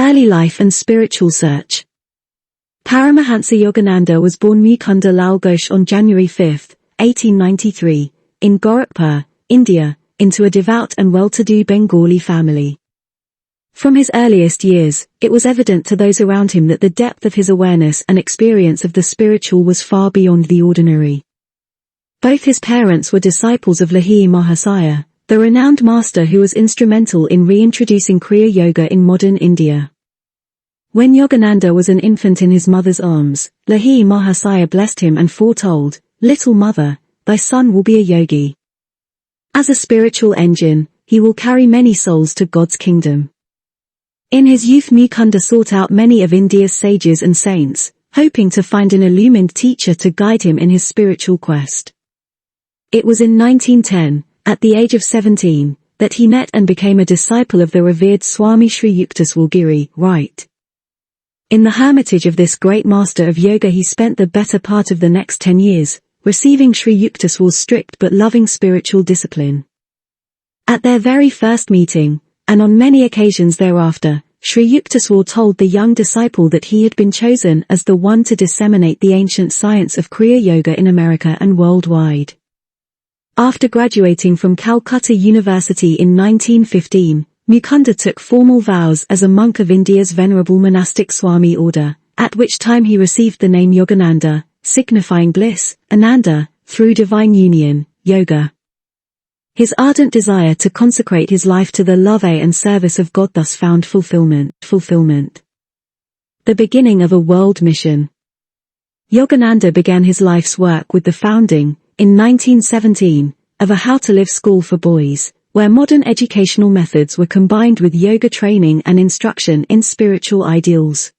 Early life and spiritual search. Paramhansa Yogananda was born Mukunda Lal Ghosh on January 5, 1893, in Gorakhpur, India, into a devout and well-to-do Bengali family. From his earliest years, it was evident to those around him that the depth of his awareness and experience of the spiritual was far beyond the ordinary. Both his parents were disciples of Lahiri Mahasaya, the renowned master who was instrumental in reintroducing Kriya Yoga in modern India. When Yogananda was an infant in his mother's arms, Lahiri Mahasaya blessed him and foretold, "Little mother, thy son will be a yogi. As a spiritual engine, he will carry many souls to God's kingdom." In his youth Mukunda sought out many of India's sages and saints, hoping to find an illumined teacher to guide him in his spiritual quest. It was in 1910, at the age of 17, that he met and became a disciple of the revered Swami Sri Yukteswar Giri, right? In the hermitage of this great master of yoga he spent the better part of the next 10 years, receiving Sri Yukteswar's strict but loving spiritual discipline. At their very first meeting, and on many occasions thereafter, Sri Yukteswar told the young disciple that he had been chosen as the one to disseminate the ancient science of Kriya Yoga in America and worldwide. After graduating from Calcutta University in 1915, Mukunda took formal vows as a monk of India's venerable monastic Swami order, at which time he received the name Yogananda, signifying bliss, Ananda, through divine union, yoga. His ardent desire to consecrate his life to the love and service of God thus found fulfillment. The beginning of a world mission. Yogananda began his life's work with the founding, in 1917, of a how-to-live school for boys, where modern educational methods were combined with yoga training and instruction in spiritual ideals.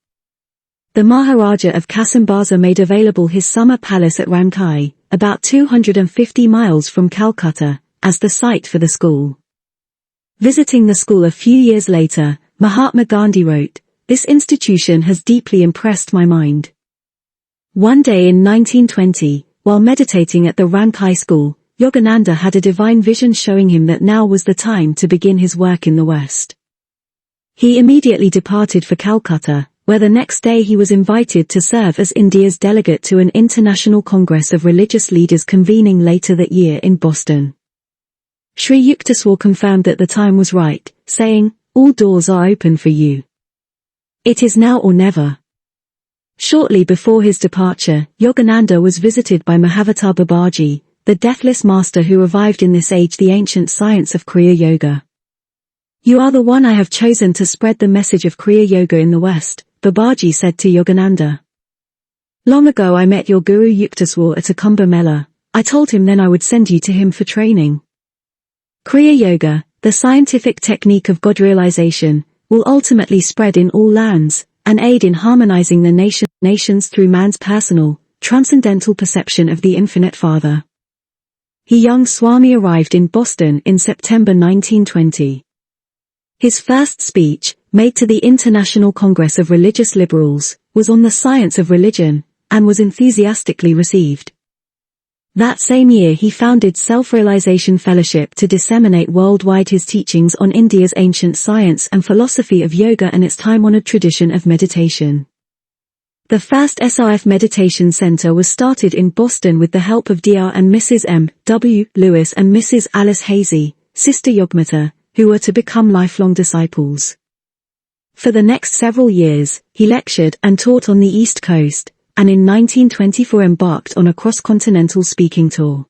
The Maharaja of Kasambhaza made available his summer palace at Rankai, about 250 miles from Calcutta, as the site for the school. Visiting the school a few years later, Mahatma Gandhi wrote, "This institution has deeply impressed my mind." One day in 1920, while meditating at the Rankai school, Yogananda had a divine vision showing him that now was the time to begin his work in the West. He immediately departed for Calcutta, where the next day he was invited to serve as India's delegate to an international congress of religious leaders convening later that year in Boston. Sri Yukteswar confirmed that the time was right, saying, "All doors are open for you. It is now or never." Shortly before his departure, Yogananda was visited by Mahavatar Babaji, the deathless master who revived in this age the ancient science of Kriya Yoga. "You are the one I have chosen to spread the message of Kriya Yoga in the West," Babaji said to Yogananda. "Long ago I met your guru Yukteswar at a Kumbh Mela. I told him then I would send you to him for training. Kriya Yoga, the scientific technique of God realization, will ultimately spread in all lands, and aid in harmonizing the nations through man's personal, transcendental perception of the Infinite Father." Young Swami arrived in Boston in September 1920. His first speech, made to the International Congress of Religious Liberals, was on the science of religion, and was enthusiastically received. That same year he founded Self-Realization Fellowship to disseminate worldwide his teachings on India's ancient science and philosophy of yoga and its time-honored tradition of meditation. The first SRF Meditation Center was started in Boston with the help of Dr. and Mrs. M. W. Lewis and Mrs. Alice Hazy, Sister Yogmata, who were to become lifelong disciples. For the next several years, he lectured and taught on the East Coast, and in 1924 embarked on a cross-continental speaking tour.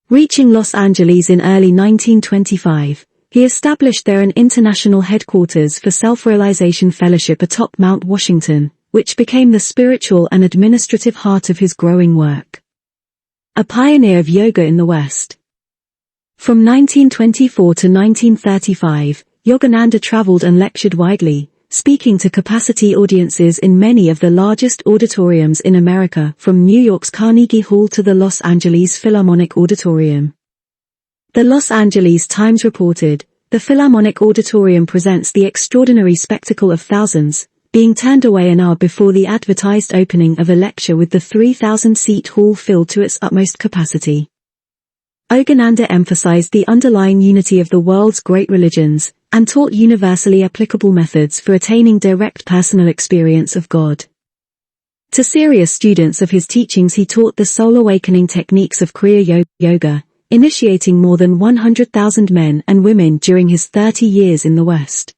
Reaching Los Angeles in early 1925, he established there an international headquarters for Self-Realization Fellowship atop Mount Washington, which became the spiritual and administrative heart of his growing work. A pioneer of yoga in the West. From 1924 to 1935, Yogananda traveled and lectured widely, speaking to capacity audiences in many of the largest auditoriums in America, from New York's Carnegie Hall to the Los Angeles Philharmonic Auditorium. The Los Angeles Times reported, "The Philharmonic Auditorium presents the extraordinary spectacle of thousands, being turned away an hour before the advertised opening of a lecture with the 3,000-seat hall filled to its utmost capacity." Yogananda emphasized the underlying unity of the world's great religions, and taught universally applicable methods for attaining direct personal experience of God. To serious students of his teachings he taught the soul awakening techniques of Kriya Yoga, initiating more than 100,000 men and women during his 30 years in the West.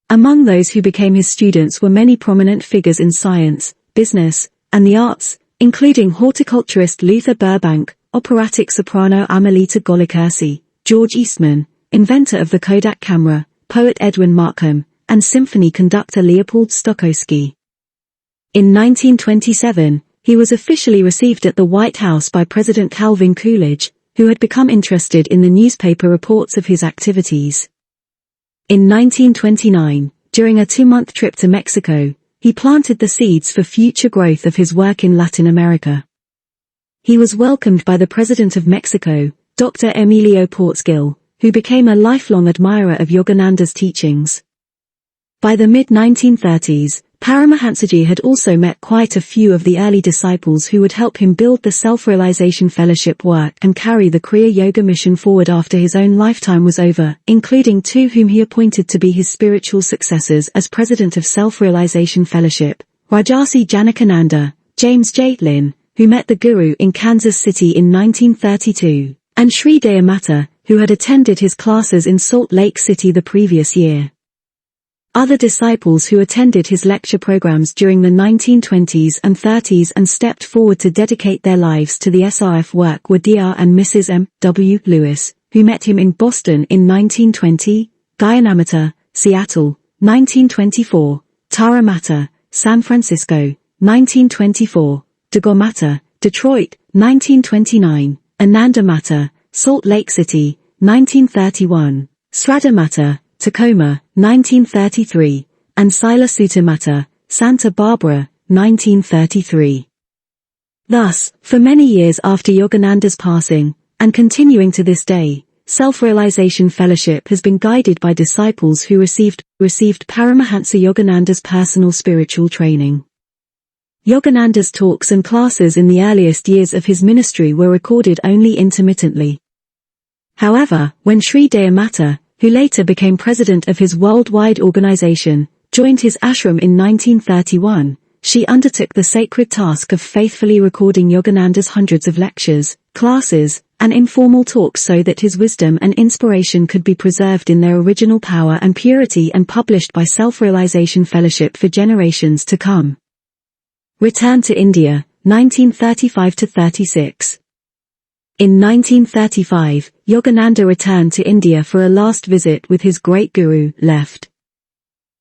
Among those who became his students were many prominent figures in science, business, and the arts, including horticulturist Luther Burbank, operatic soprano Amelita Golikersi, George Eastman, inventor of the Kodak camera, poet Edwin Markham, and symphony conductor Leopold Stokowski. In 1927, he was officially received at the White House by President Calvin Coolidge, who had become interested in the newspaper reports of his activities. In 1929, during a 2-month trip to Mexico, he planted the seeds for future growth of his work in Latin America. He was welcomed by the President of Mexico, Dr. Emilio Portes Gil, who became a lifelong admirer of Yogananda's teachings. By the mid-1930s, Paramahansaji had also met quite a few of the early disciples who would help him build the Self-Realization Fellowship work and carry the Kriya Yoga mission forward after his own lifetime was over, including 2 whom he appointed to be his spiritual successors as president of Self-Realization Fellowship, Rajarsi Janakananda, James J. Lin, who met the Guru in Kansas City in 1932, and Sri Dayamata, who had attended his classes in Salt Lake City the previous year. Other disciples who attended his lecture programs during the 1920s and 30s and stepped forward to dedicate their lives to the SRF work were Dr. and Mrs. M. W. Lewis, who met him in Boston in 1920, Gyanamata, Seattle, 1924, Tara Mata, San Francisco, 1924, Dagomata, Detroit, 1929, Ananda Mata, Salt Lake City, 1931, Sraddha Mata, Tacoma, 1933, and Sila Sutta Mata, Santa Barbara, 1933. Thus, for many years after Yogananda's passing, and continuing to this day, Self-Realization Fellowship has been guided by disciples who received Paramhansa Yogananda's personal spiritual training. Yogananda's talks and classes in the earliest years of his ministry were recorded only intermittently. However, when Sri Dayamata, who later became president of his worldwide organization, joined his ashram in 1931, she undertook the sacred task of faithfully recording Yogananda's hundreds of lectures, classes, and informal talks so that his wisdom and inspiration could be preserved in their original power and purity and published by Self-Realization Fellowship for generations to come. Return to India, 1935-36. In 1935, Yogananda returned to India for a last visit with his great guru, left.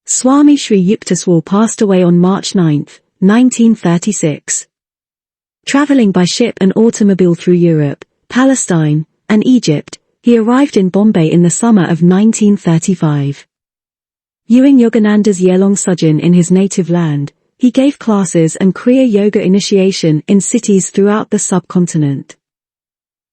Swami Sri Yuktaswar passed away on March 9, 1936. Traveling by ship and automobile through Europe, Palestine, and Egypt, he arrived in Bombay in the summer of 1935. Viewing Yogananda's year-long sojourn in his native land, he gave classes and Kriya Yoga initiation in cities throughout the subcontinent.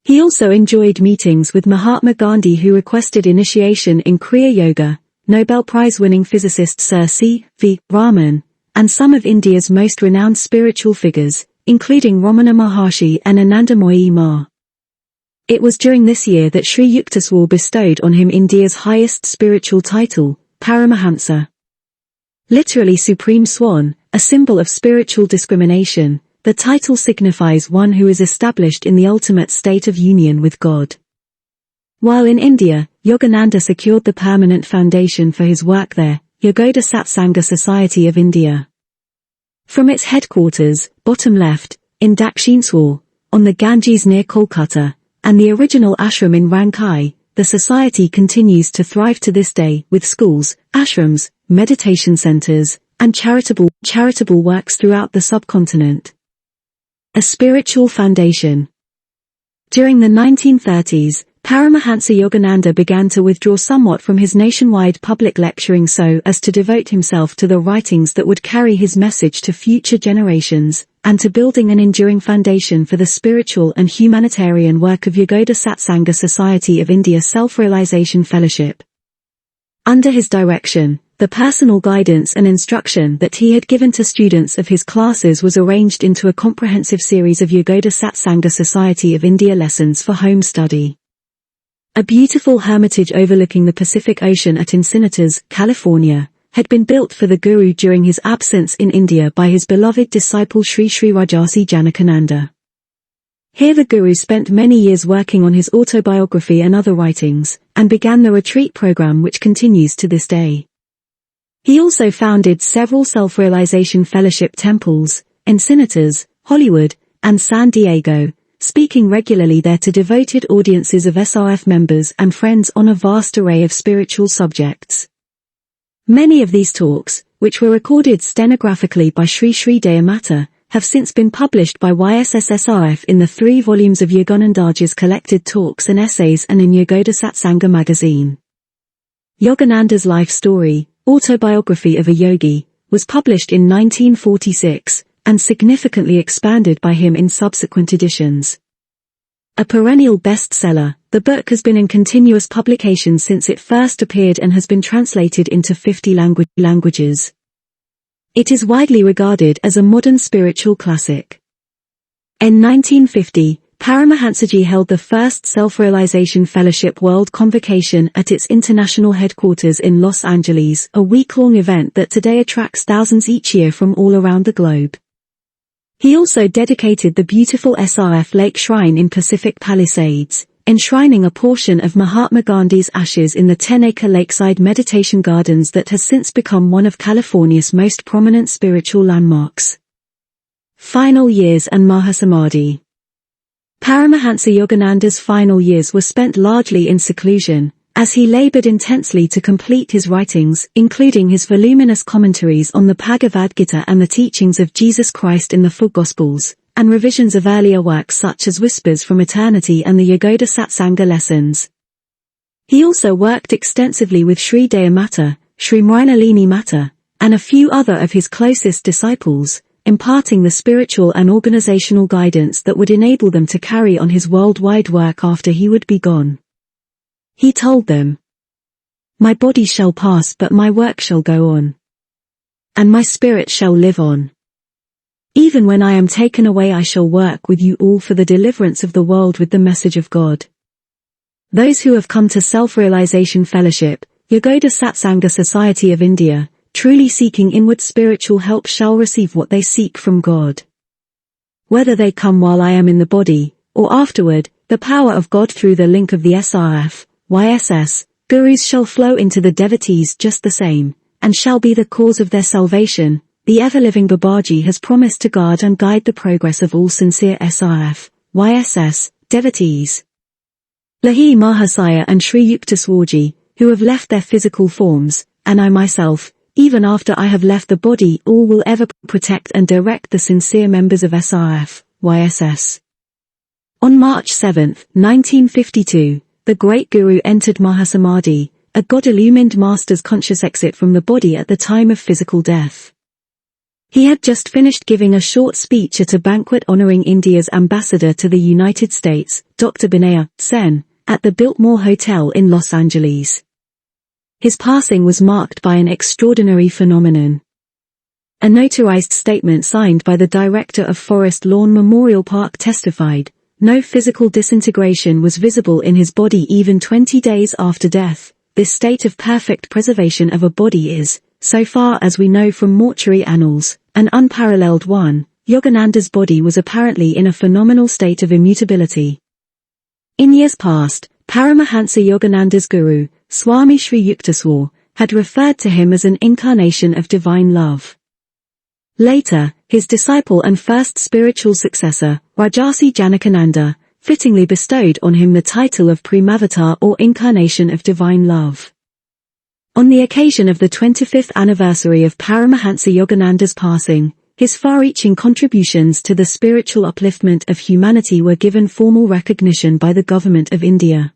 He also enjoyed meetings with Mahatma Gandhi, who requested initiation in Kriya Yoga, Nobel Prize-winning physicist Sir C. V. Raman, and some of India's most renowned spiritual figures, including Ramana Maharshi and Anandamoyi Ma. It was during this year that Sri Yuktaswar bestowed on him India's highest spiritual title, Paramahansa. Literally Supreme Swan, a symbol of spiritual discrimination, the title signifies one who is established in the ultimate state of union with God. While in India, Yogananda secured the permanent foundation for his work there, Yogoda Satsanga Society of India. From its headquarters, bottom left, in Dakshineswar, on the Ganges near Kolkata, and the original ashram in Rankai, the society continues to thrive to this day with schools, ashrams, meditation centers, and charitable works throughout the subcontinent. A spiritual foundation. During the 1930s, Paramahansa Yogananda began to withdraw somewhat from his nationwide public lecturing so as to devote himself to the writings that would carry his message to future generations, and to building an enduring foundation for the spiritual and humanitarian work of Yogoda Satsanga Society of India Self-Realization Fellowship. Under his direction, the personal guidance and instruction that he had given to students of his classes was arranged into a comprehensive series of Yogoda Satsanga Society of India lessons for home study. A beautiful hermitage overlooking the Pacific Ocean at Encinitas, California, had been built for the Guru during his absence in India by his beloved disciple Sri Rajarsi Janakananda. Here the Guru spent many years working on his autobiography and other writings, and began the retreat program which continues to this day. He also founded several self-realization fellowship temples, Encinitas, Hollywood, and San Diego, speaking regularly there to devoted audiences of SRF members and friends on a vast array of spiritual subjects. Many of these talks, which were recorded stenographically by Sri Dayamata, have since been published by YSSSRF in the 3 volumes of Yoganandaji's collected talks and essays and in Yogoda Satsanga magazine. Yogananda's life story, Autobiography of a Yogi, was published in 1946, and significantly expanded by him in subsequent editions. A perennial bestseller, the book has been in continuous publication since it first appeared and has been translated into 50 languages. It is widely regarded as a modern spiritual classic. In 1950, Paramahansaji held the first Self-Realization Fellowship World Convocation at its international headquarters in Los Angeles, a week-long event that today attracts thousands each year from all around the globe. He also dedicated the beautiful SRF Lake Shrine in Pacific Palisades, enshrining a portion of Mahatma Gandhi's ashes in the 10-acre lakeside meditation gardens that has since become one of California's most prominent spiritual landmarks. Final years and Mahasamadhi. Paramahansa Yogananda's final years were spent largely in seclusion, as he labored intensely to complete his writings, including his voluminous commentaries on the Bhagavad Gita and the teachings of Jesus Christ in the Four Gospels, and revisions of earlier works such as Whispers from Eternity and the Yogoda Satsanga Lessons. He also worked extensively with Sri Dayamata, Sri Mrinalini Mata, and a few other of his closest disciples, imparting the spiritual and organizational guidance that would enable them to carry on his worldwide work after he would be gone. He told them, "My body shall pass but my work shall go on. And my spirit shall live on. Even when I am taken away I shall work with you all for the deliverance of the world with the message of God." Those who have come to Self-Realization Fellowship, Yogoda Satsanga Society of India, truly seeking inward spiritual help shall receive what they seek from God. Whether they come while I am in the body, or afterward, the power of God through the link of the SRF, YSS, Gurus shall flow into the devotees just the same, and shall be the cause of their salvation. The ever-living Babaji has promised to guard and guide the progress of all sincere SRF, YSS, devotees. Lahi Mahasaya and Sri Yuktaswarji, who have left their physical forms, and I myself, even after I have left the body, all will ever protect and direct the sincere members of SRF, YSS. On March 7, 1952, the great Guru entered Mahasamadhi, a God-illumined master's conscious exit from the body at the time of physical death. He had just finished giving a short speech at a banquet honoring India's ambassador to the United States, Dr. Binaya Sen, at the Biltmore Hotel in Los Angeles. His passing was marked by an extraordinary phenomenon. A notarized statement signed by the director of Forest Lawn Memorial Park testified, no physical disintegration was visible in his body even 20 days after death. This state of perfect preservation of a body is, so far as we know from mortuary annals, an unparalleled one. Yogananda's body was apparently in a phenomenal state of immutability. In years past, Paramahansa Yogananda's guru, Swami Sri Yuktaswar, had referred to him as an incarnation of divine love. Later, his disciple and first spiritual successor, Rajarsi Janakananda, fittingly bestowed on him the title of Premavatar or Incarnation of Divine Love. On the occasion of the 25th anniversary of Paramahansa Yogananda's passing, his far-reaching contributions to the spiritual upliftment of humanity were given formal recognition by the Government of India.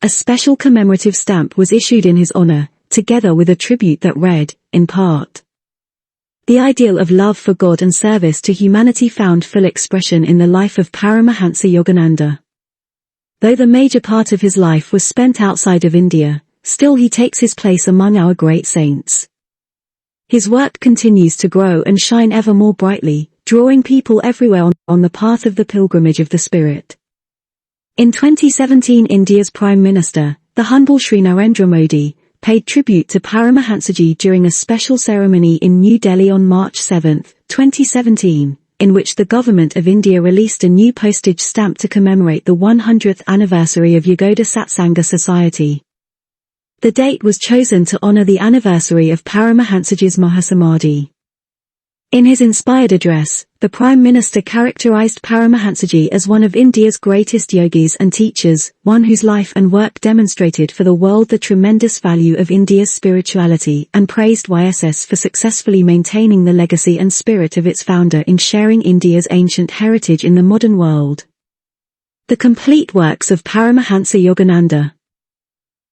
A special commemorative stamp was issued in his honor, together with a tribute that read, in part, "The ideal of love for God and service to humanity found full expression in the life of Paramahansa Yogananda. Though the major part of his life was spent outside of India, still he takes his place among our great saints. His work continues to grow and shine ever more brightly, drawing people everywhere on the path of the pilgrimage of the spirit. In 2017, India's Prime Minister, the humble Shri Narendra Modi, paid tribute to Paramhansaji during a special ceremony in New Delhi on March 7, 2017, in which the Government of India released a new postage stamp to commemorate the 100th anniversary of Yoga Satsanga Society. The date was chosen to honor the anniversary of Paramhansaji's Mahasamadhi. In his inspired address, the Prime Minister characterized Paramhansaji as one of India's greatest yogis and teachers, one whose life and work demonstrated for the world the tremendous value of India's spirituality, and praised YSS for successfully maintaining the legacy and spirit of its founder in sharing India's ancient heritage in the modern world. The complete works of Paramhansa Yogananda.